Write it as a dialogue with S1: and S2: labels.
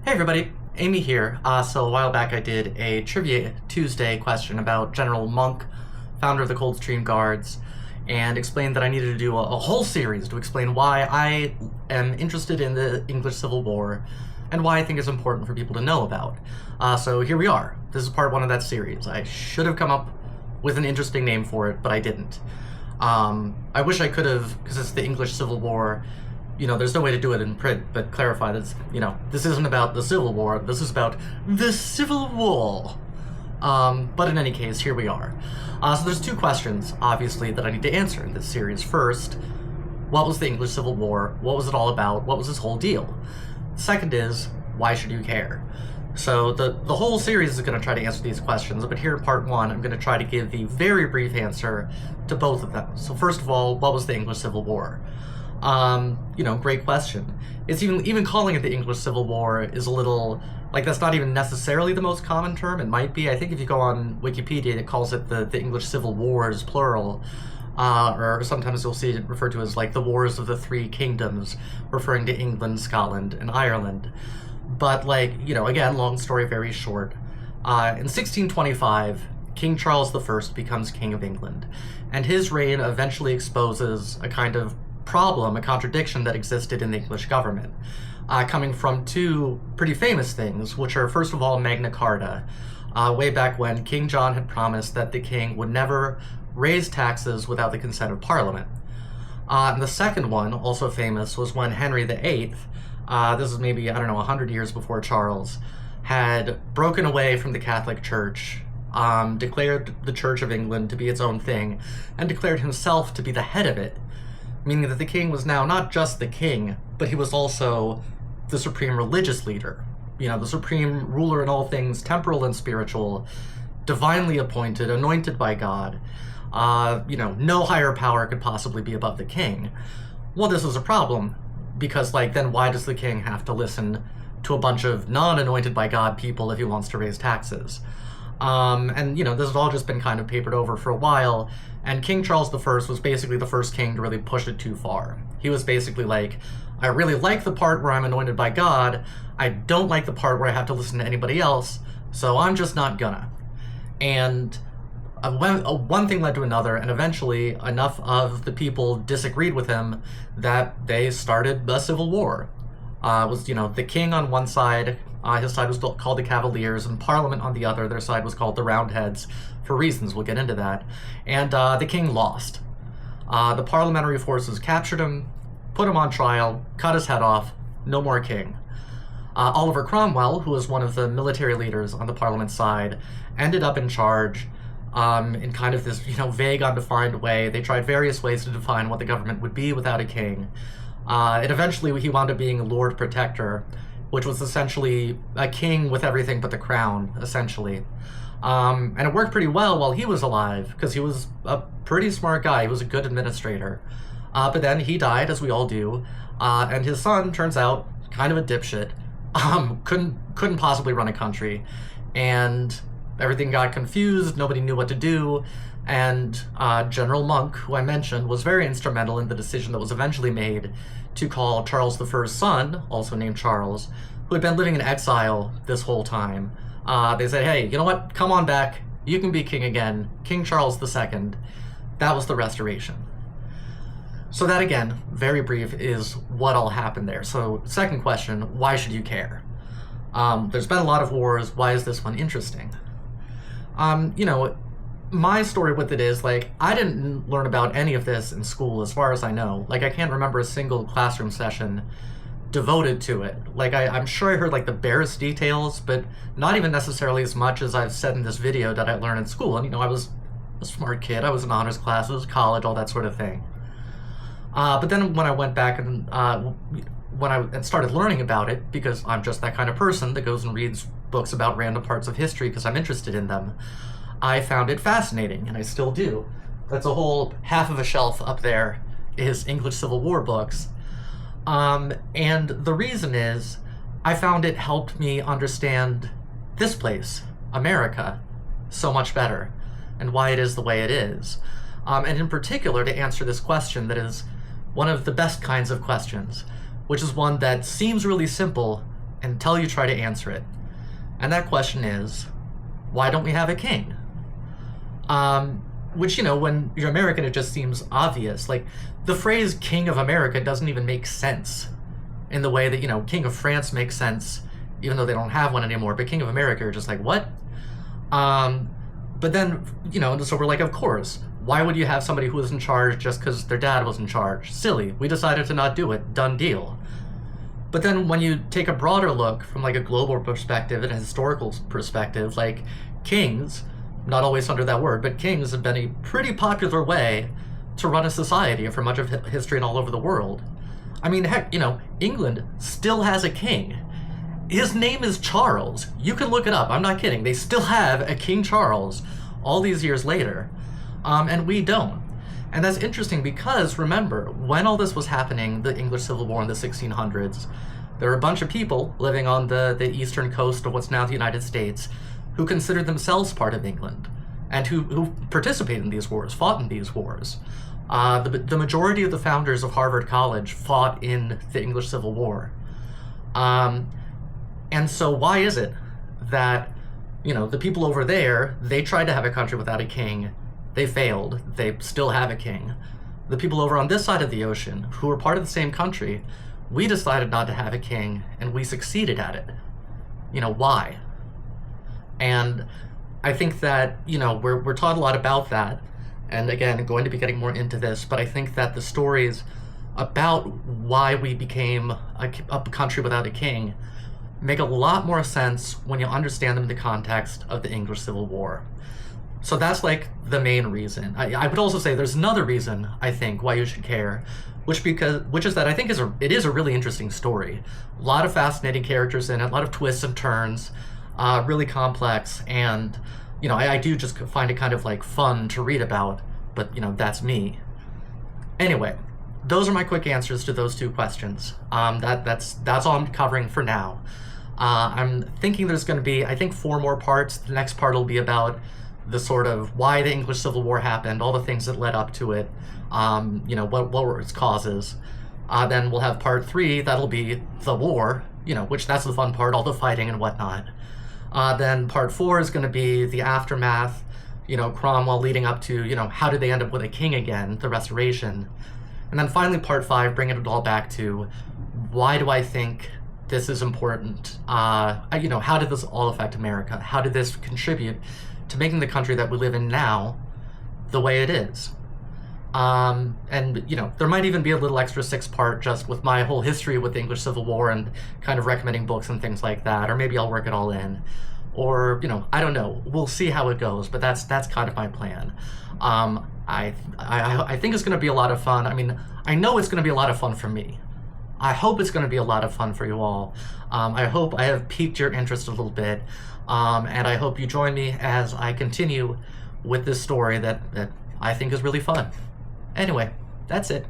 S1: Hey everybody, Amy here. So a while back I did a Trivia Tuesday question about General Monck, founder of the Coldstream Guards, and explained that I needed to do a whole series to explain why I am interested in the English Civil War and why I think it's important for people to know about. So here we are. This is part one of that series. I should have come up with an interesting name for it, but I didn't. I wish I could have, because it's the English Civil War. You know, there's no way to do it in print, but clarify that, this isn't about the Civil War, this is about the Civil War. But in any case, here we are. So there's two questions, obviously, that I need to answer in this series. First, what was the English Civil War? What was it all about? What was this whole deal? Second is, why should you care? So the whole series is going to try to answer these questions, but here in part one, I'm going to try to give the very brief answer to both of them. So first of all, what was the English Civil War? Great question. It's even calling it the English Civil War is a little, that's not even necessarily the most common term. It might be. I think if you go on Wikipedia, it calls it the English Civil Wars, plural. Or sometimes you'll see it referred to as the Wars of the Three Kingdoms, referring to England, Scotland, and Ireland. But again, long story very short. In 1625, King Charles I becomes King of England, and his reign eventually exposes a kind of problem, a contradiction that existed in the English government, coming from two pretty famous things, which are, first of all, Magna Carta, way back when King John had promised that the king would never raise taxes without the consent of Parliament. And the second one, also famous, was when Henry VIII, this is maybe, 100 years before Charles, had broken away from the Catholic Church, declared the Church of England to be its own thing, and declared himself to be the head of it, meaning that the king was now not just the king, but he was also the supreme religious leader, the supreme ruler in all things temporal and spiritual, divinely appointed, anointed by God. No higher power could possibly be above the king. Well, this is a problem, because then why does the king have to listen to a bunch of non-anointed by God people if he wants to raise taxes? This has all just been kind of papered over for a while, and King Charles I was basically the first king to really push it too far. He was basically I really like the part where I'm anointed by God, I don't like the part where I have to listen to anybody else, so I'm just not gonna. And one thing led to another, and eventually enough of the people disagreed with him that they started a civil war. The king on one side, his side was called the Cavaliers, and Parliament on the other, their side was called the Roundheads, for reasons we'll get into that. And the king lost. The parliamentary forces captured him, put him on trial, cut his head off, no more king. Oliver Cromwell, who was one of the military leaders on the Parliament side, ended up in charge in kind of this vague, undefined way. They tried various ways to define what the government would be without a king. He wound up being Lord Protector, which was essentially a king with everything but the crown, essentially. And it worked pretty well while he was alive, because he was a pretty smart guy. He was a good administrator. But then he died, as we all do, and his son turns out kind of a dipshit. Couldn't possibly run a country, and everything got confused. Nobody knew what to do. And General Monck, who I mentioned, was very instrumental in the decision that was eventually made to call Charles I's son, also named Charles, who had been living in exile this whole time. They said, hey, you know what? Come on back. You can be king again. King Charles II. That was the restoration. So that, again, very brief, is what all happened there. So second question, why should you care? There's been a lot of wars. Why is this one interesting? My story with it is, I didn't learn about any of this in school, as far as I know. I can't remember a single classroom session devoted to it. I'm sure I heard, the barest details, but not even necessarily as much as I've said in this video that I learned in school. And, I was a smart kid. I was in honors classes, college, all that sort of thing. But then when I went back and when I started learning about it, because I'm just that kind of person that goes and reads books about random parts of history because I'm interested in them, I found it fascinating, and I still do. That's a whole half of a shelf up there is English Civil War books. And the reason is, I found it helped me understand this place, America, so much better, and why it is the way it is. And in particular, to answer this question that is one of the best kinds of questions, which is one that seems really simple until you try to answer it. And that question is, why don't we have a king? Which, when you're American, it just seems obvious. Like, the phrase King of America doesn't even make sense in the way that, King of France makes sense, even though they don't have one anymore. But King of America are just like, what? But then, so we're like, of course. Why would you have somebody who was in charge just because their dad was in charge? Silly. We decided to not do it. Done deal. But then when you take a broader look from like a global perspective and a historical perspective, like kings, not always under that word, but kings have been a pretty popular way to run a society for much of history and all over the world. I mean, heck, England still has a king. His name is Charles. You can look it up. I'm not kidding. They still have a King Charles all these years later. And we don't. And that's interesting because, remember, when all this was happening, the English Civil War in the 1600s, there were a bunch of people living on the eastern coast of what's now the United States who considered themselves part of England and who participated in these wars, fought in these wars. The majority of the founders of Harvard College fought in the English Civil War. And so why is it that, the people over there, they tried to have a country without a king. They failed. They still have a king. The people over on this side of the ocean, who were part of the same country, we decided not to have a king, and we succeeded at it. Why? And I think that, we're taught a lot about that. And again, going to be getting more into this, but I think that the stories about why we became a country without a king make a lot more sense when you understand them in the context of the English Civil War. So that's like the main reason. I would also say there's another reason, I think, why you should care, which is that I think it is a really interesting story. A lot of fascinating characters in it, a lot of twists and turns, really complex, and I do just find it kind of like fun to read about, but that's me. Anyway, those are my quick answers to those two questions. That's all I'm covering for now. I'm thinking there's going to be, I think, 4 more parts. The next part will be about the sort of why the English Civil War happened, all the things that led up to it, what were its causes. Then we'll have part 3, that'll be the war, which that's the fun part, all the fighting and whatnot. Then part 4 is going to be the aftermath, Cromwell leading up to, how did they end up with a king again, the restoration. And then finally part 5, bringing it all back to why do I think this is important? How did this all affect America? How did this contribute to making the country that we live in now the way it is? And, there might even be a little extra 6-part just with my whole history with the English Civil War and kind of recommending books and things like that, or maybe I'll work it all in. Or, I don't know. We'll see how it goes, but that's kind of my plan. I think it's going to be a lot of fun. I mean, I know it's going to be a lot of fun for me. I hope it's going to be a lot of fun for you all. I hope I have piqued your interest a little bit, and I hope you join me as I continue with this story that I think is really fun. Anyway, that's it.